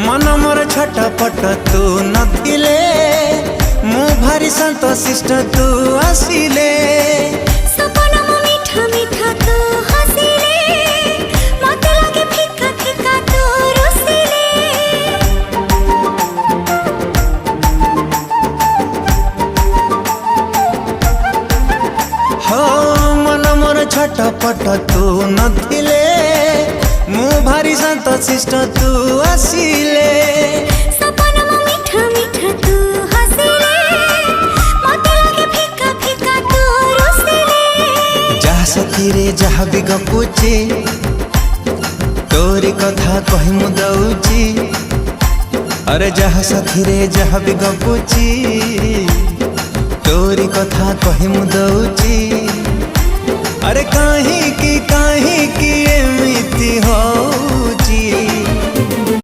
मन मोर छटपट तू नथिले मु भारी शांत शिष्ट तू आसिले सपना मो मीठा मीठा तू हसिले मते लागे फिका फिका तू रुसिले हो मन मोर छटपट तू नथिले मु भारी शांत शिष्ट तू आसिले सपना मो मीठा मीठा तू हसिले मते लागे फिका फिका तू रुसिले जहा सखी रे जहा भी गपुची तोरी कथा कहि मु दउची अरे जहा सखी रे जहा भी गपुची तोरी कथा कहि मु दउची अरे काहे की एमिति हो